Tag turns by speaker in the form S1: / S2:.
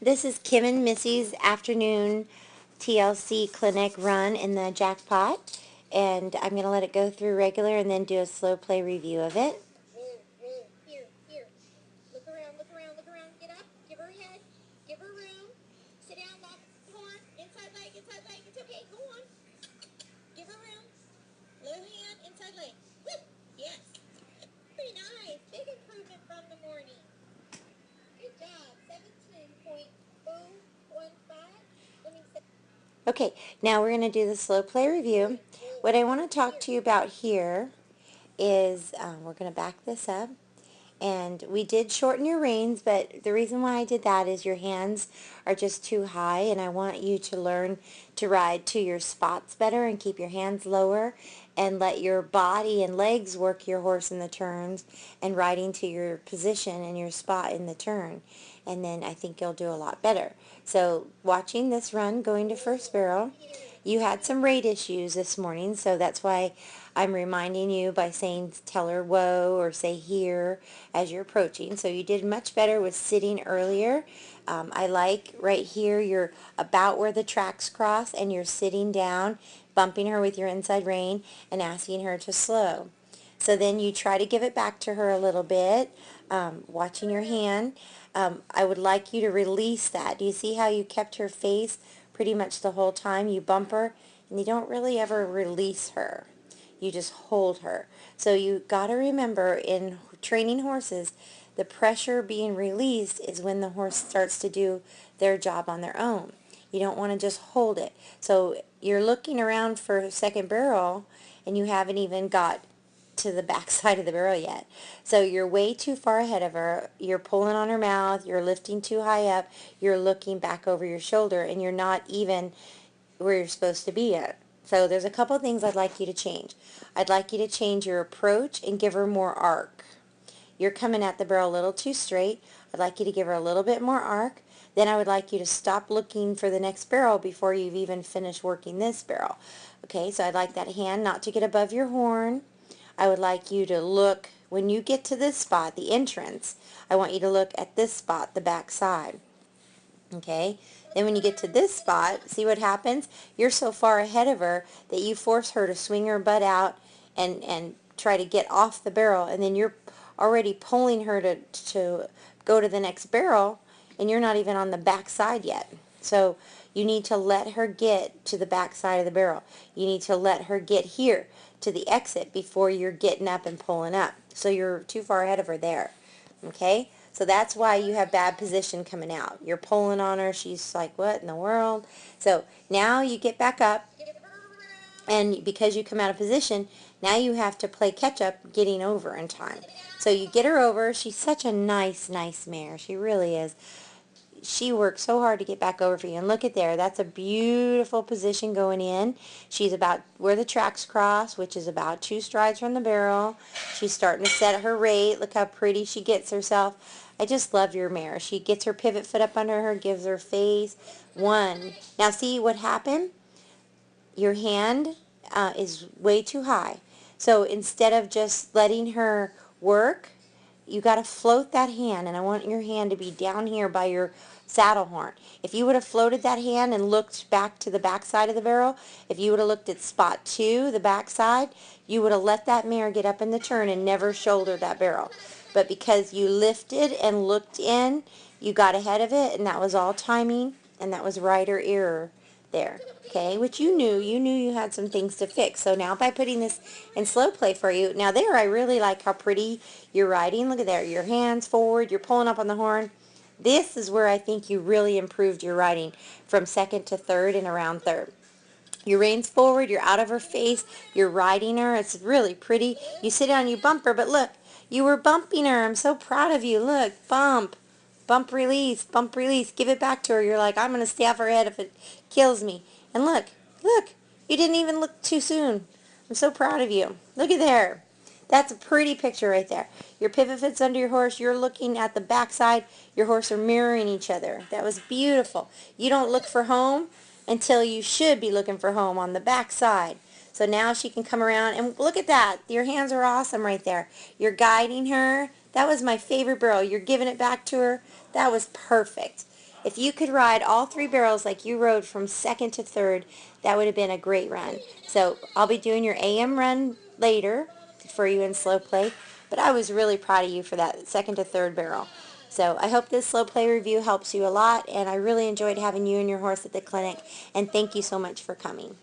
S1: This is Kim and Missy's afternoon TLC Clinic run in the jackpot, and I'm going to let it go through regular and then do a slow play review of it.
S2: Here. Look around, look around. Get up, give her a head, give her room. Sit down, lock, go on. Inside leg. It's okay, go on. Give her room. Low hand, inside leg. Woo! Yes. Pretty nice. Big improvement from the morning. Good job. 17.015. Let me say.
S1: Okay, now we're going to do the slow play review. What I want to talk to you about here is we're going to back this up. And we did shorten your reins, but the reason why I did that is your hands are just too high, and I want you to learn to ride to your spots better and keep your hands lower and let your body and legs work your horse in the turns and riding to your position and your spot in the turn. And then I think you'll do a lot better. So watching this run going to first barrel, you had some rate issues this morning, so that's why I'm reminding you by saying tell her whoa or say here as you're approaching. So you did much better with sitting earlier. I like right here you're about where the tracks cross and you're sitting down, bumping her with your inside rein and asking her to slow. So then you try to give it back to her a little bit, watching your hand. I would like you to release that. Do you see how you kept her face pretty much the whole time? You bump her and you don't really ever release her. You just hold her. So you got to remember in training horses, the pressure being released is when the horse starts to do their job on their own. You don't want to just hold it. So you're looking around for a second barrel and you haven't even got to the back side of the barrel yet. So you're way too far ahead of her. You're pulling on her mouth. You're lifting too high up. You're looking back over your shoulder and you're not even where you're supposed to be at. So there's a couple things I'd like you to change. I'd like you to change your approach and give her more arc. You're coming at the barrel a little too straight. I'd like you to give her a little bit more arc. Then I would like you to stop looking for the next barrel before you've even finished working this barrel. Okay, so I'd like that hand not to get above your horn. I would like you to look, when you get to this spot, the entrance, I want you to look at this spot, the back side. Okay, then when you get to this spot, see what happens? You're so far ahead of her that you force her to swing her butt out and try to get off the barrel, and then you're already pulling her to go to the next barrel, and you're not even on the back side yet. So you need to let her get to the back side of the barrel. You need to let her get here to the exit before you're getting up and pulling up. So you're too far ahead of her there. Okay? So that's why you have bad position coming out. You're pulling on her. She's like, what in the world? So now you get back up, and because you come out of position, now you have to play catch up getting over in time. So you get her over. She's such a nice mare. She really is. She worked so hard to get back over for you. And look at there. That's a beautiful position going in. She's about where the tracks cross, which is about 2 strides from the barrel. She's starting to set her rate. Look how pretty she gets herself. I just love your mare. She gets her pivot foot up under her, gives her face. 1. Now see what happened? Your hand is way too high. So instead of just letting her work, you got to float that hand, and I want your hand to be down here by your saddle horn. If you would have floated that hand and looked back to the back side of the barrel, if you would have looked at spot 2, the back side, you would have let that mare get up in the turn and never shouldered that barrel. But because you lifted and looked in, you got ahead of it, and that was all timing, and that was rider error there. Okay, which you knew you had some things to fix. So now by putting this in slow play for you, now there I really like how pretty you're riding. Look at there, your hands forward, you're pulling up on the horn. This is where I think you really improved your riding from second to third and around third. Your reins forward, you're out of her face, you're riding her. It's really pretty. You sit down, you bump her, but look, you were bumping her. I'm so proud of you. Look, bump. Bump release, give it back to her. You're like, I'm going to stay off her head if it kills me. And look, you didn't even look too soon. I'm so proud of you. Look at there. That's a pretty picture right there. Your pivot foot's under your horse. You're looking at the backside. Your horse are mirroring each other. That was beautiful. You don't look for home until you should be looking for home on the backside. So now she can come around, and look at that. Your hands are awesome right there. You're guiding her. That was my favorite barrel. You're giving it back to her. That was perfect. If you could ride all 3 barrels like you rode from second to third, that would have been a great run. So I'll be doing your AM run later for you in slow play, but I was really proud of you for that second to third barrel. So I hope this slow play review helps you a lot, and I really enjoyed having you and your horse at the clinic, and thank you so much for coming.